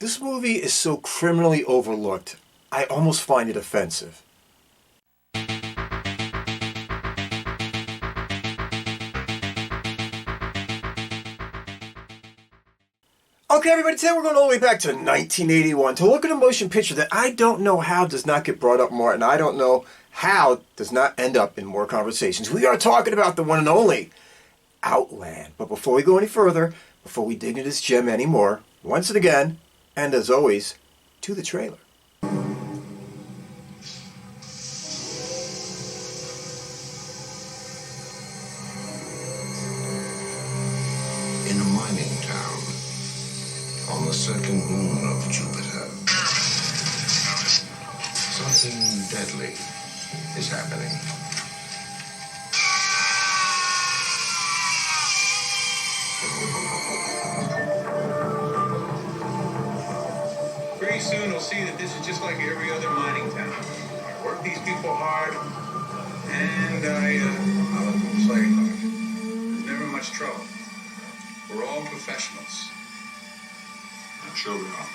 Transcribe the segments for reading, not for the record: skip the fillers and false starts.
This movie is so criminally overlooked, I almost find it offensive. Okay, everybody, today we're going all the way back to 1981 to look at a motion picture that I don't know how does not get brought up more, and I don't know how does not end up in more conversations. We are talking about the one and only Outland. But before we go any further, before we dig into this gem anymore, once and again, and as always, to the trailer. In a mining town on the second moon of Jupiter, something deadly is happening. Pretty soon we'll see that this is just like every other mining town. I work these people hard, and I play hard. There's never much trouble. We're all professionals. I'm sure we are.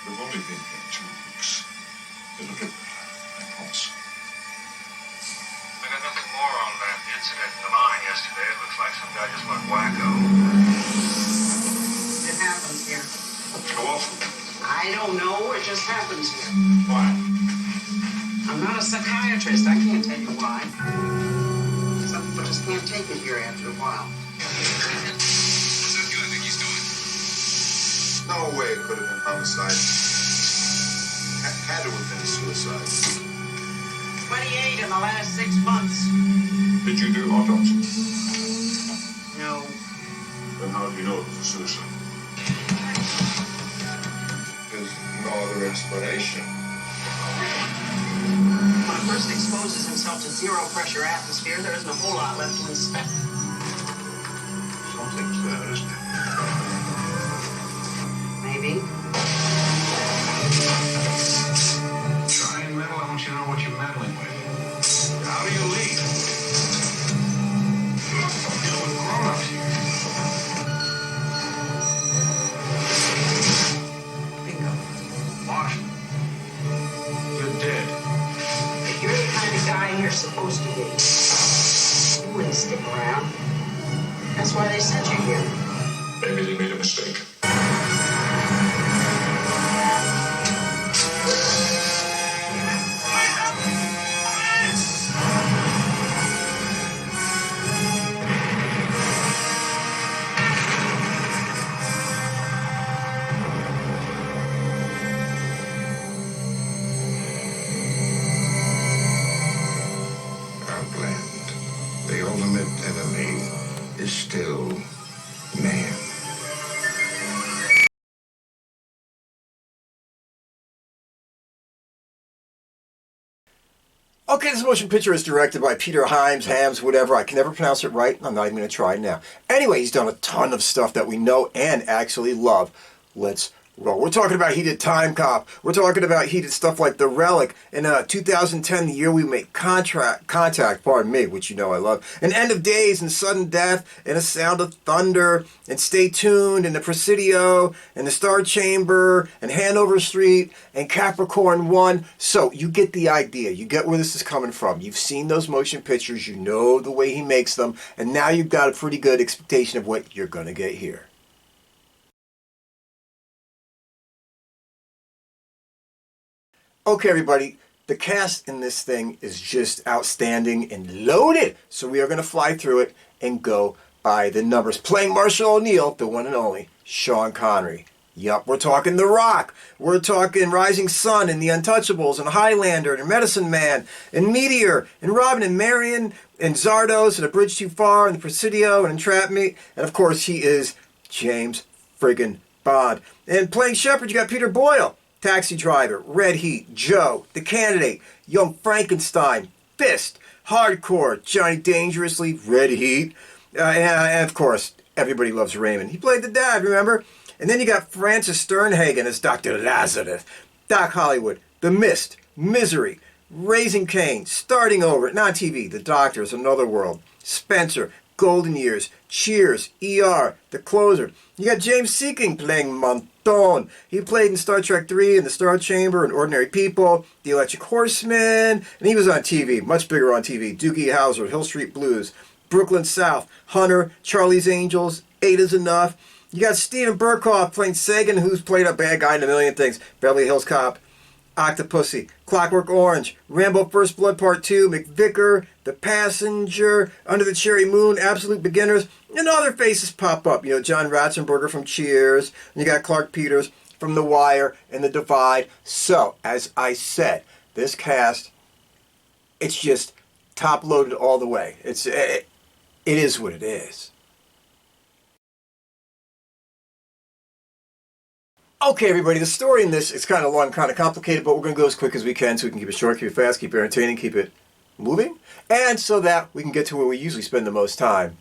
We've only been here 2 weeks. It'll get better, I promise. I got nothing more on that incident in the mine yesterday. It looks like some guy just went wacko. It happens here. How often? I don't know. It just happens here. Why? I'm not a psychiatrist. I can't tell you why. Some people just can't take it here after a while. What's that guy think he's doing? No way it could have been homicide. Had to have been suicide. 28 in the last 6 months. Did you do autopsy? No. Then how do you know it was a suicide? There's no other explanation. When a person exposes himself to zero pressure atmosphere, there isn't a whole lot left to inspect. Something's there, isn't it? Maybe. Try and meddle. I want you to know what you're meddling with. How do you leave? I'm dealing with grown-ups here. Bingo. Marshal, you're dead. If you're the kind of guy you're supposed to be, you wouldn't stick around. That's why they sent you here. Maybe they made a mistake. Outland, the ultimate enemy, is still man. Okay, this motion picture is directed by Peter Hyams, whatever. I can never pronounce it right. I'm not even going to try now. Anyway, he's done a ton of stuff that we know and actually love. Let's roll. We're talking about he did Time Cop. We're talking about he did stuff like The Relic. In 2010, the year we made contact, pardon me, which you know I love. And End of Days and Sudden Death and A Sound of Thunder and Stay Tuned and The Presidio and The Star Chamber and Hanover Street and Capricorn 1. So you get the idea. You get where this is coming from. You've seen those motion pictures. You know the way he makes them. And now you've got a pretty good expectation of what you're going to get here. Okay, everybody, the cast in this thing is just outstanding and loaded. So we are going to fly through it and go by the numbers. Playing Marshal O'Neill, the one and only Sean Connery. Yup, we're talking The Rock. We're talking Rising Sun and The Untouchables and Highlander and Medicine Man and Meteor and Robin and Marian and Zardos and A Bridge Too Far and The Presidio and Entrap Me. And of course, he is James friggin' Bond. And playing Sheppard, you got Peter Boyle. Taxi Driver, Red Heat, Joe, The Candidate, Young Frankenstein, Fist, Hardcore, Johnny Dangerously, Red Heat, and of course, everybody loves Raymond. He played the dad, remember? And then you got Francis Sternhagen as Dr. Lazarus, Doc Hollywood, The Mist, Misery, Raising Cain, Starting Over, not TV, The Doctors, Another World, Spencer, Golden Years, Cheers, ER, The Closer. You got James Sikking playing Montone. Montone. He played in Star Trek 3 and The Star Chamber and Ordinary People, The Electric Horseman, and he was on TV, much bigger on TV. Doogie Howser, Hill Street Blues, Brooklyn South, Hunter, Charlie's Angels, Eight is Enough. You got Steven Berkoff playing Sagan, who's played a bad guy in a million things. Beverly Hills Cop, Octopussy, Clockwork Orange, Rambo First Blood Part 2, McVicker, The Passenger, Under the Cherry Moon, Absolute Beginners, and other faces pop up. You know, John Ratzenberger from Cheers, and you got Clarke Peters from The Wire and The Divide. So, as I said, this cast, it's just top-loaded all the way. It is what it is. Okay, everybody, the story in this is kind of long, kind of complicated, but we're going to go as quick as we can so we can keep it short, keep it fast, keep it entertaining, keep it moving, and so that we can get to where we usually spend the most time,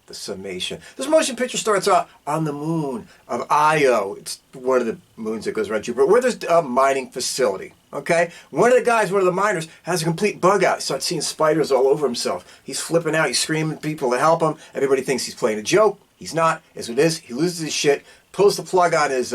the summation. This motion picture starts out on the moon of Io. It's one of the moons that goes around Jupiter, where there's a mining facility, okay? One of the miners, has a complete bug out. He starts seeing spiders all over himself. He's flipping out. He's screaming at people to help him. Everybody thinks he's playing a joke. He's not. As it is, he loses his shit, pulls the plug on his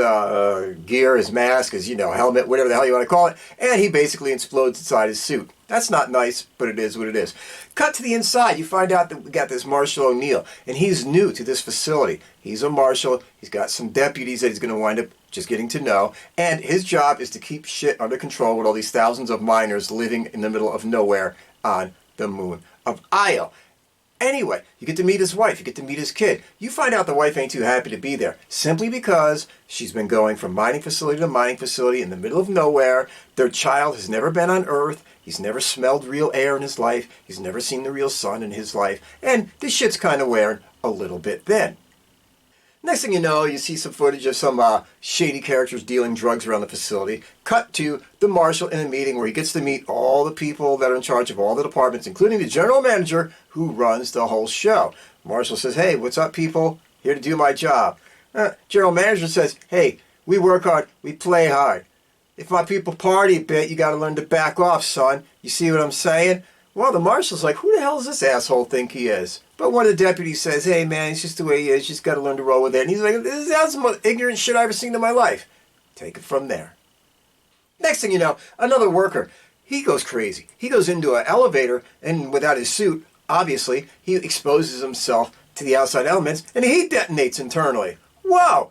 gear, his mask, his, helmet, whatever the hell you want to call it, and he basically explodes inside his suit. That's not nice, but it is what it is. Cut to the inside, you find out that we got this Marshal O'Neill, and he's new to this facility. He's a marshal. He's got some deputies that he's going to wind up just getting to know, and his job is to keep shit under control with all these thousands of miners living in the middle of nowhere on the moon of Io. Anyway, you get to meet his wife, you get to meet his kid. You find out the wife ain't too happy to be there, simply because she's been going from mining facility to mining facility in the middle of nowhere. Their child has never been on Earth. He's never smelled real air in his life. He's never seen the real sun in his life. And this shit's kind of wearing a little bit thin. Next thing you know, you see some footage of some shady characters dealing drugs around the facility. Cut to the marshal in a meeting where he gets to meet all the people that are in charge of all the departments, including the general manager who runs the whole show. Marshal says, "Hey, what's up, people? Here to do my job." General manager says, "Hey, we work hard, we play hard. If my people party a bit, you got to learn to back off, son. You see what I'm saying?" Well, the marshal's like, who the hell does this asshole think he is? But one of the deputies says, "Hey, man, it's just the way he is. You just got to learn to roll with it." And he's like, "That's the most ignorant shit I've ever seen in my life." Take it from there. Next thing you know, another worker, he goes crazy. He goes into an elevator, and without his suit, obviously, he exposes himself to the outside elements, and he detonates internally. Whoa!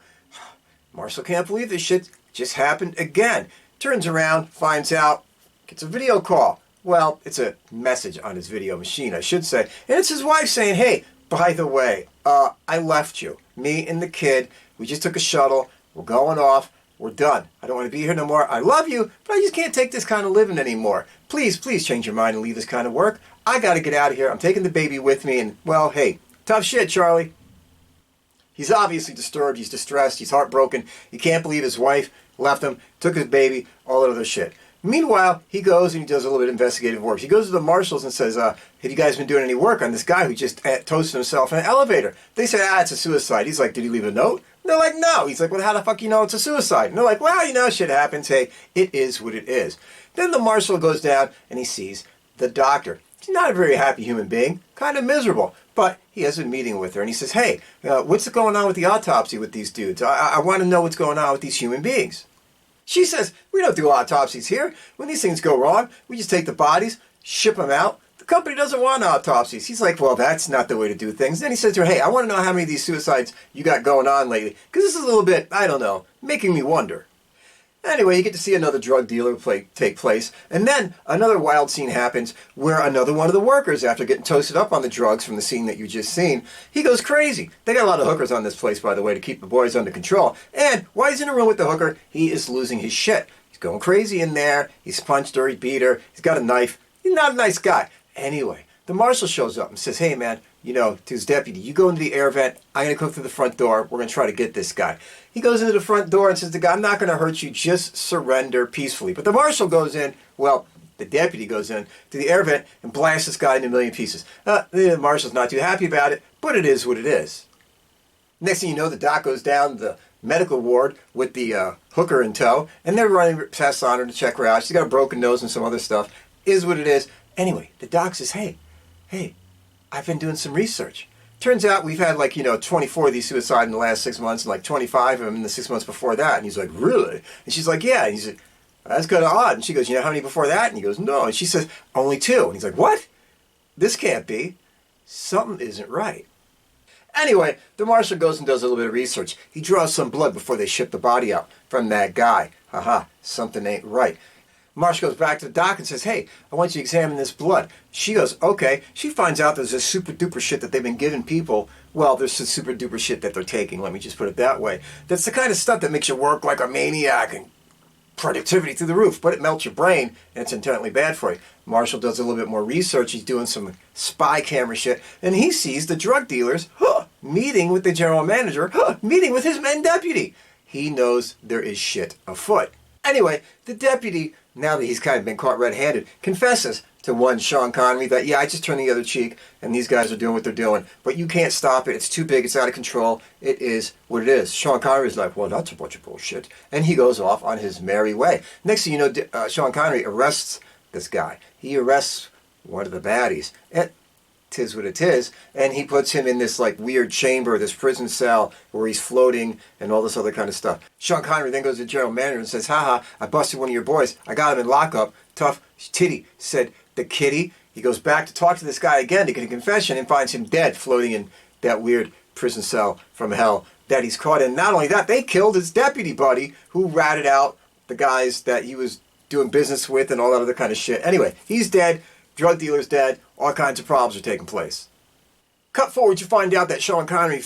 Marshal can't believe this shit just happened again. Turns around, finds out, gets a video call. Well, it's a message on his video machine, I should say. And it's his wife saying, "Hey, by the way, I left you. Me and the kid, we just took a shuttle. We're going off. We're done. I don't want to be here no more. I love you, but I just can't take this kind of living anymore. Please, please change your mind and leave this kind of work. I got to get out of here. I'm taking the baby with me, and, well, hey, tough shit, Charlie." He's obviously disturbed. He's distressed. He's heartbroken. He can't believe his wife left him, took his baby, all that other shit. Meanwhile, he goes and he does a little bit of investigative work. He goes to the marshals and says, "Have you guys been doing any work on this guy who just toasted himself in an elevator?" They say, "It's a suicide." He's like, "Did he leave a note?" And they're like, "No." He's like, "Well, how the fuck you know it's a suicide?" And they're like, "Well, shit happens. Hey, it is what it is." Then the marshal goes down and he sees the doctor. He's not a very happy human being, kind of miserable. But he has a meeting with her and he says, "Hey, what's going on with the autopsy with these dudes? I want to know what's going on with these human beings." She says, "We don't do autopsies here. When these things go wrong, we just take the bodies, ship them out. The company doesn't want autopsies." He's like, "Well, that's not the way to do things." Then he says to her, "Hey, I want to know how many of these suicides you got going on lately, because this is a little bit, I don't know, making me wonder." Anyway, you get to see another drug dealer take place, and then another wild scene happens where another one of the workers, after getting toasted up on the drugs from the scene that you just seen, he goes crazy. They got a lot of hookers on this place, by the way, to keep the boys under control. And while he's in a room with the hooker, he is losing his shit. He's going crazy in there. He's punched her, he beat her, he's got a knife. He's not a nice guy. Anyway, the marshal shows up and says, "Hey, man, to his deputy, you go into the air vent. I'm going to come through the front door. We're going to try to get this guy." He goes into the front door and says to the guy, "I'm not going to hurt you. Just surrender peacefully." But the marshal goes in, the deputy goes in to the air vent and blasts this guy into a million pieces. The marshal's not too happy about it, but it is what it is. Next thing you know, the doc goes down the medical ward with the hooker in tow, and they're running past on her to check her out. She's got a broken nose and some other stuff. Is what it is. Anyway, the doc says, hey, I've been doing some research. Turns out we've had 24 of these suicides in the last 6 months, and like 25 of them in the 6 months before that. And he's like, really? And she's like, yeah. And he's like, that's kind of odd. And she goes, you know how many before that? And he goes, no. And she says, only 2. And he's like, what? This can't be. Something isn't right. Anyway, the marshal goes and does a little bit of research. He draws some blood before they ship the body out from that guy. Haha, something ain't right. Marshal goes back to the doc and says, hey, I want you to examine this blood. She goes, okay. She finds out there's this super duper shit that they've been giving people. Well, there's some super duper shit that they're taking, let me just put it that way. That's the kind of stuff that makes you work like a maniac and productivity through the roof, but it melts your brain and it's internally bad for you. Marshal does a little bit more research. He's doing some spy camera shit, and he sees the drug dealers meeting with the general manager, meeting with his men deputy. He knows there is shit afoot. Anyway, the deputy, now that he's kind of been caught red-handed, confesses to one Sean Connery that, yeah, I just turned the other cheek, and these guys are doing what they're doing, but you can't stop it. It's too big. It's out of control. It is what it is. Sean Connery's like, well, that's a bunch of bullshit, and he goes off on his merry way. Next thing you know, Sean Connery arrests this guy. He arrests one of the baddies. And 'tis what it is, and he puts him in this weird chamber, this prison cell where he's floating and all this other kind of stuff. Sean Connery then goes to the general manager and says, haha, I busted one of your boys. I got him in lockup. Tough titty, said the kitty. He goes back to talk to this guy again to get a confession and finds him dead, floating in that weird prison cell from hell that he's caught in. Not only that, they killed his deputy buddy who ratted out the guys that he was doing business with and all that other kind of shit. Anyway, he's dead. Drug dealer's dead. All kinds of problems are taking place. Cut forward, you find out that Sean Connery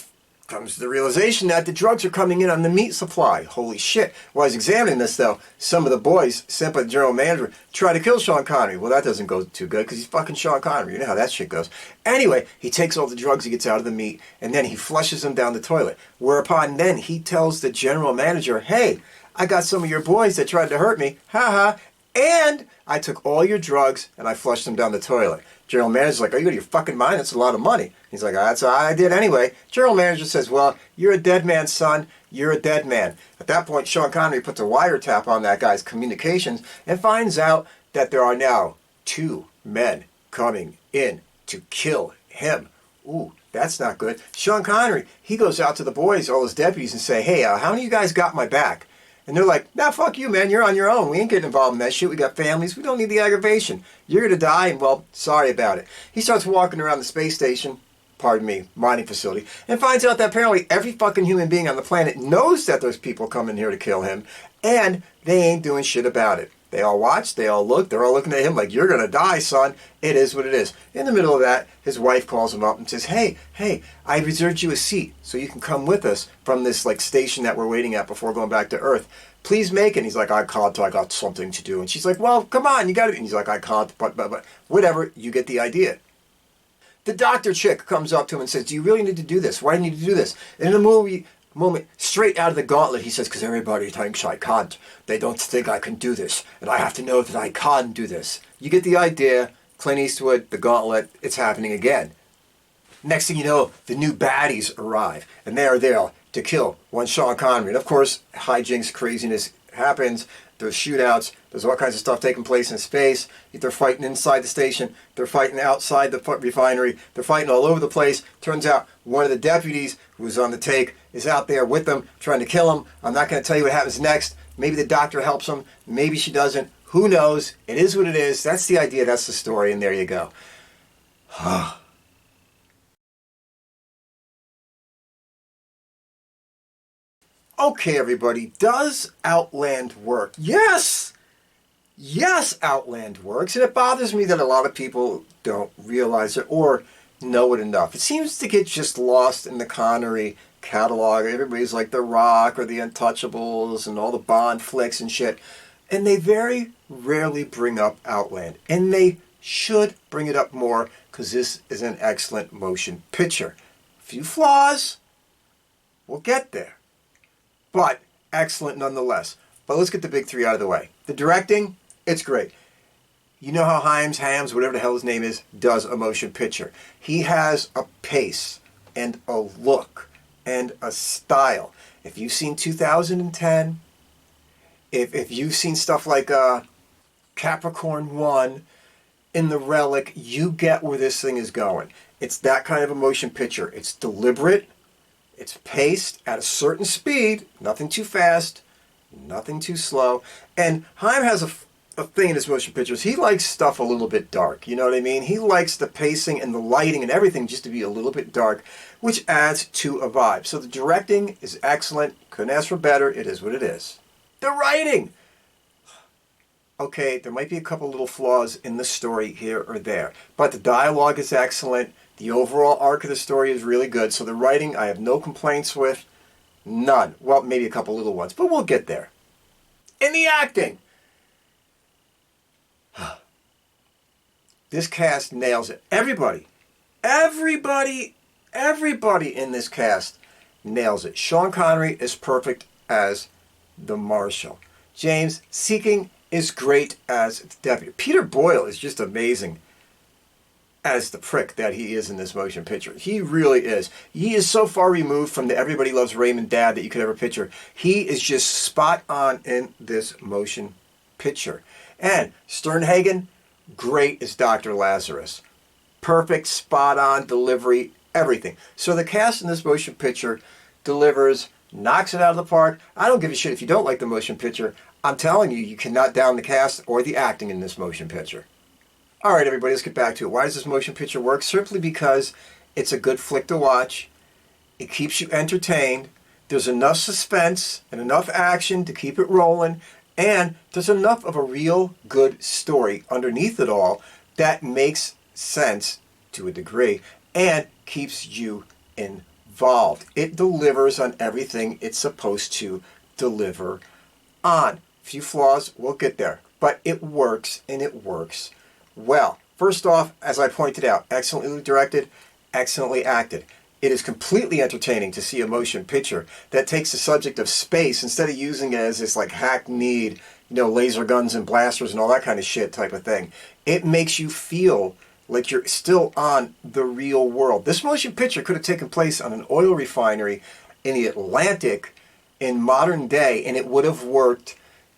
comes to the realization that the drugs are coming in on the meat supply. Holy shit. While he's examining this, though, some of the boys sent by the general manager try to kill Sean Connery. Well, that doesn't go too good because he's fucking Sean Connery. You know how that shit goes. Anyway, he takes all the drugs he gets out of the meat, and then he flushes them down the toilet. Whereupon then he tells the general manager, hey, I got some of your boys that tried to hurt me. Ha, and I took all your drugs and I flushed them down the toilet. General manager's like, are you out of your fucking mind? That's a lot of money. He's like, that's what I did anyway. General manager says, well, you're a dead man, son. You're a dead man. At that point, Sean Connery puts a wiretap on that guy's communications and finds out that there are now 2 men coming in to kill him. Ooh, that's not good. Sean Connery, he goes out to the boys, all his deputies, and say, hey, how many of you guys got my back? And they're like, nah, fuck you, man. You're on your own. We ain't getting involved in that shit. We got families. We don't need the aggravation. You're going to die, and, well, sorry about it. He starts walking around the space station, mining facility, and finds out that apparently every fucking human being on the planet knows that there's people coming here to kill him, and they ain't doing shit about it. They all watch, they all look, they're all looking at him like, you're going to die, son. It is what it is. In the middle of that, his wife calls him up and says, hey, I reserved you a seat so you can come with us from this station that we're waiting at before going back to Earth. Please make it. And he's like, I can't, I got something to do. And she's like, well, come on, you got it. And he's like, I can't, but whatever, you get the idea. The doctor chick comes up to him and says, do you really need to do this? Why do you need to do this? And in the moment, straight out of the gauntlet, he says, because everybody thinks I can't. They don't think I can do this. And I have to know that I can do this. You get the idea. Clint Eastwood, the gauntlet, it's happening again. Next thing you know, the new baddies arrive. And they are there to kill one Sean Connery. And of course, hijinks, craziness happens. There's shootouts. There's all kinds of stuff taking place in space. They're fighting inside the station. They're fighting outside the refinery. They're fighting all over the place. Turns out one of the deputies who was on the take is out there with them trying to kill him. I'm not going to tell you what happens next. Maybe the doctor helps him. Maybe she doesn't. Who knows? It is what it is. That's the idea. That's the story. And there you go. Okay, everybody. Does Outland work? Yes! Yes, Outland works. And it bothers me that a lot of people don't realize it or know it enough. It seems to get just lost in the Connery catalog. Everybody's like The Rock or The Untouchables and all the Bond flicks and shit. And they very rarely bring up Outland. And they should bring it up more because this is an excellent motion picture. A few flaws. We'll get there. But excellent nonetheless. But let's get the big 3 out of the way. The directing, it's great. You know how Hyams, whatever the hell his name is, does a motion picture. He has a pace and a look and a style. If you've seen 2010, if you've seen stuff like Capricorn 1 in the Relic, you get where this thing is going. It's that kind of a motion picture. It's deliberate. It's paced at a certain speed. Nothing too fast. Nothing too slow. And Hyams has a thing in his motion pictures. He likes stuff a little bit dark. You know what I mean? He likes the pacing and the lighting and everything just to be a little bit dark, which adds to a vibe. So the directing is excellent. Couldn't ask for better. It is what it is. The writing! Okay, there might be a couple little flaws in the story here or there, but the dialogue is excellent. The overall arc of the story is really good. So the writing, I have no complaints with. None. Well, maybe a couple little ones, but we'll get there. In the acting, this cast nails it. Everybody in this cast nails it. Sean Connery is perfect as the Marshal. James Sikking is great as the deputy. Peter Boyle is just amazing as the prick that he is in this motion picture. He really is. He is so far removed from the Everybody Loves Raymond dad that you could ever picture. He is just spot on in this motion picture. And Sternhagen, great as Dr. Lazarus. Perfect, spot on delivery, everything. So the cast in this motion picture delivers, knocks it out of the park. I don't give a shit if you don't like the motion picture. I'm telling you, you cannot down the cast or the acting in this motion picture. All right, everybody, let's get back to it. Why does this motion picture work? Simply because it's a good flick to watch. It keeps you entertained. There's enough suspense and enough action to keep it rolling. And there's enough of a real good story underneath it all that makes sense to a degree and keeps you involved. It delivers on everything it's supposed to deliver on. Few flaws, we'll get there. But it works, and it works well. First off, as I pointed out, excellently directed, excellently acted. It is completely entertaining to see a motion picture that takes the subject of space instead of using it as this like hackneyed, laser guns and blasters and all that kind of shit type of thing. It makes you feel like you're still on the real world. This motion picture could have taken place on an oil refinery in the Atlantic in modern day, and it would have worked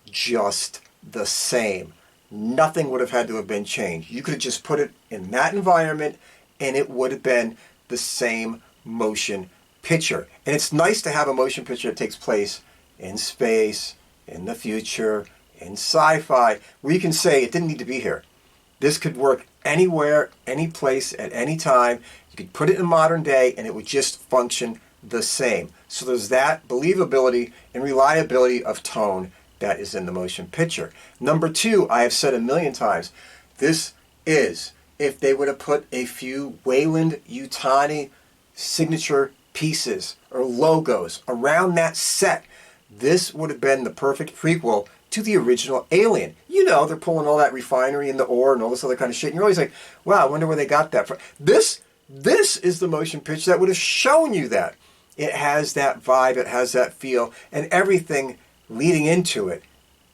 just the same. Nothing would have had to have been changed. You could have just put it in that environment, and it would have been the same motion picture. And it's nice to have a motion picture that takes place in space, in the future, in sci-fi, where you can say it didn't need to be here. This could work anywhere, any place, at any time. You could put it in modern day, and it would just function the same. So there's that believability and reliability of tone that is in the motion picture. Number two, I have said a million times, this is, if they would have put a few Weyland-Yutani signature pieces or logos around that set, this would have been the perfect prequel to the original Alien. They're pulling all that refinery and the ore and all this other kind of shit, and you're always like, wow, I wonder where they got that from. This is the motion picture that would have shown you that. It has that vibe, it has that feel, and everything leading into it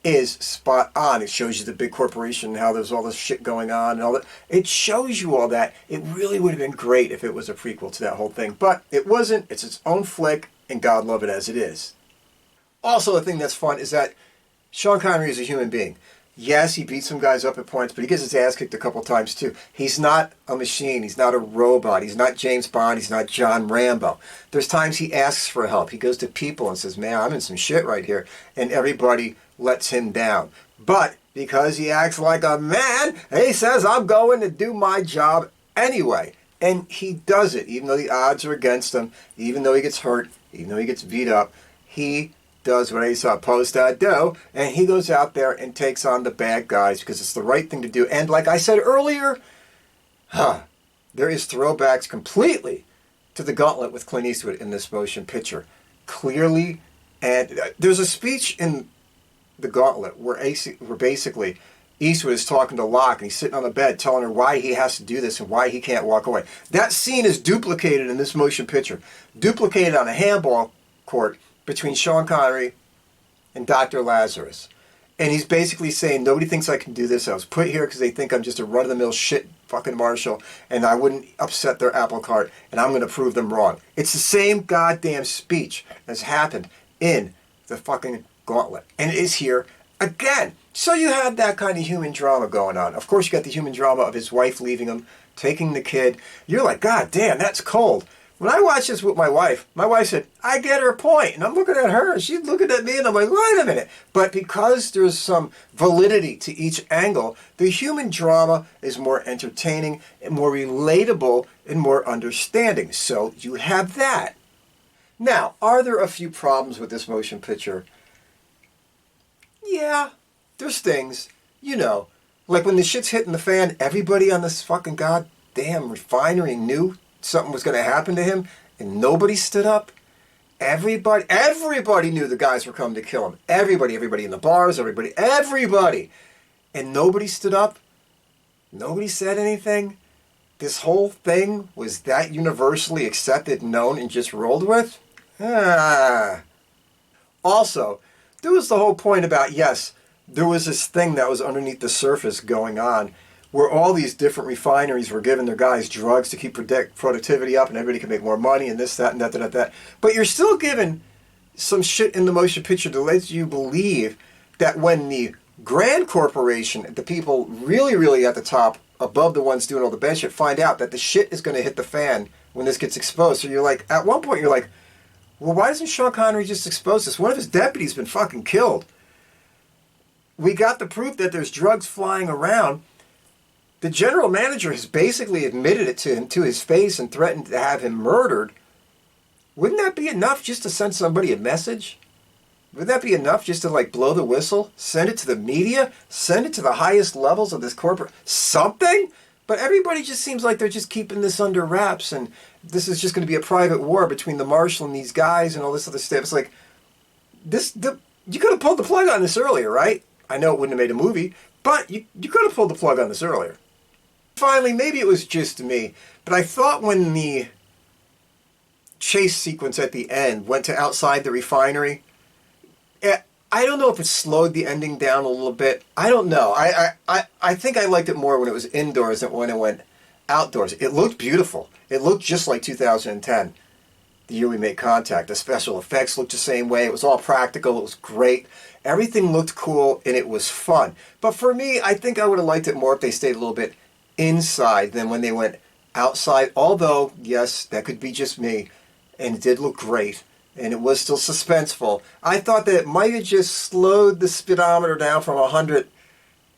is spot on. It shows you the big corporation and how there's all this shit going on and all that. It shows you all that. It really would have been great if it was a prequel to that whole thing, but it wasn't. It's its own flick, and God love it as it is. Also, the thing that's fun is that Sean Connery is a human being. Yes, he beats some guys up at points, but he gets his ass kicked a couple times too. He's not a machine. He's not a robot. He's not James Bond. He's not John Rambo. There's times he asks for help. He goes to people and says, man, I'm in some shit right here. And everybody lets him down. But because he acts like a man, he says, I'm going to do my job anyway. And he does it, even though the odds are against him, even though he gets hurt, even though he gets beat up. He does what he's supposed to do, and he goes out there and takes on the bad guys because it's the right thing to do. And like I said earlier, there is throwbacks completely to the Gauntlet with Clint Eastwood in this motion picture. Clearly, and there's a speech in the Gauntlet where basically Eastwood is talking to Locke, and he's sitting on the bed telling her why he has to do this and why he can't walk away. That scene is duplicated in this motion picture. Duplicated on a handball court between Sean Connery and Dr. Lazarus. And he's basically saying, nobody thinks I can do this. I was put here because they think I'm just a run-of-the-mill shit fucking Marshal, and I wouldn't upset their apple cart, and I'm going to prove them wrong. It's the same goddamn speech as happened in the fucking Gauntlet. And it is here again. So you had that kind of human drama going on. Of course, you got the human drama of his wife leaving him, taking the kid. You're like, God damn, that's cold. When I watched this with my wife said, I get her point. And I'm looking at her, and she's looking at me, and I'm like, wait a minute. But because there's some validity to each angle, the human drama is more entertaining and more relatable and more understanding. So you have that. Now, are there a few problems with this motion picture? Yeah, there's things, like when the shit's hitting the fan, everybody on this fucking goddamn refinery knew something was going to happen to him, and nobody stood up. Everybody knew the guys were coming to kill him. Everybody in the bars, everybody. And nobody stood up. Nobody said anything. This whole thing was that universally accepted, known, and just rolled with? Also, there was the whole point about, yes, there was this thing that was underneath the surface going on where all these different refineries were giving their guys drugs to keep productivity up and everybody could make more money and this, that, and that. But you're still given some shit in the motion picture that lets you believe that when the grand corporation, the people really, really at the top, above the ones doing all the bad shit, find out that the shit is going to hit the fan when this gets exposed. So you're like, at one point you're like, well, why doesn't Sean Connery just expose this? One of his deputies has been fucking killed. We got the proof that there's drugs flying around. The general manager has basically admitted it to him to his face and threatened to have him murdered. Wouldn't that be enough just to send somebody a message? Would that be enough just to blow the whistle? Send it to the media? Send it to the highest levels of this corporate... Something? But everybody just seems like they're just keeping this under wraps and this is just going to be a private war between the Marshal and these guys and all this other stuff. It's like, you could have pulled the plug on this earlier, right? I know it wouldn't have made a movie, but you could have pulled the plug on this earlier. Finally, maybe it was just me, but I thought when the chase sequence at the end went to outside the refinery, I don't know if it slowed the ending down a little bit. I don't know. I think I liked it more when it was indoors than when it went outdoors. It looked beautiful. It looked just like 2010, the year we made contact. The special effects looked the same way. It was all practical. It was great. Everything looked cool, and it was fun. But for me, I think I would have liked it more if they stayed a little bit inside than when they went outside. Although, yes, that could be just me, and it did look great, and it was still suspenseful. I thought that it might have just slowed the speedometer down from 100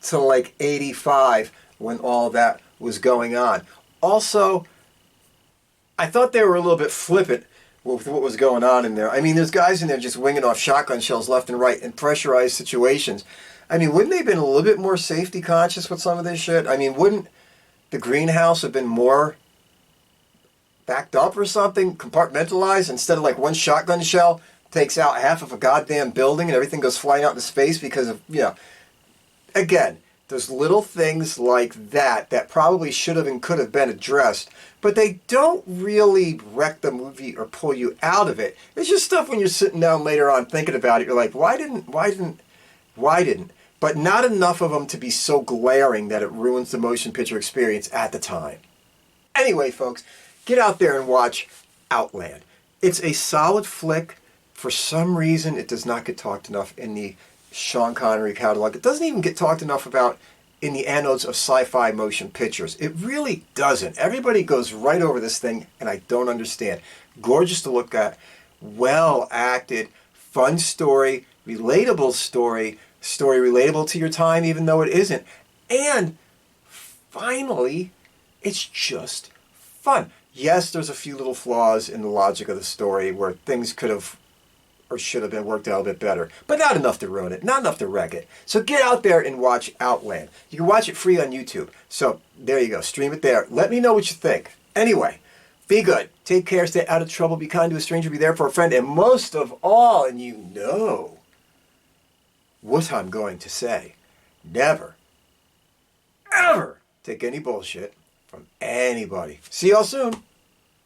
to 85 when all that was going on. Also, I thought they were a little bit flippant with what was going on in there. I mean, there's guys in there just winging off shotgun shells left and right in pressurized situations. I mean, wouldn't they have been a little bit more safety conscious with some of this shit? I mean, wouldn't the greenhouse have been more backed up or something, compartmentalized, instead of one shotgun shell takes out half of a goddamn building and everything goes flying out into space because of, again, there's little things like that that probably should have and could have been addressed, but they don't really wreck the movie or pull you out of it. It's just stuff when you're sitting down later on thinking about it, you're like, why didn't? But not enough of them to be so glaring that it ruins the motion picture experience at the time. Anyway, folks, get out there and watch Outland. It's a solid flick. For some reason, it does not get talked enough in the Sean Connery catalog. It doesn't even get talked enough about in the annodes of sci-fi motion pictures. It really doesn't. Everybody goes right over this thing, and I don't understand. Gorgeous to look at, well acted, fun story, relatable story relatable to your time even though it isn't. And finally, it's just fun. Yes, there's a few little flaws in the logic of the story where things could have or should have been worked out a bit better, but not enough to ruin it, not enough to wreck it. So get out there and watch Outland. You can watch it free on YouTube. So there you go, stream it there. Let me know what you think. Anyway, be good, take care, stay out of trouble, be kind to a stranger, be there for a friend, and most of all, and you know what I'm going to say, never, ever take any bullshit from anybody. See y'all soon.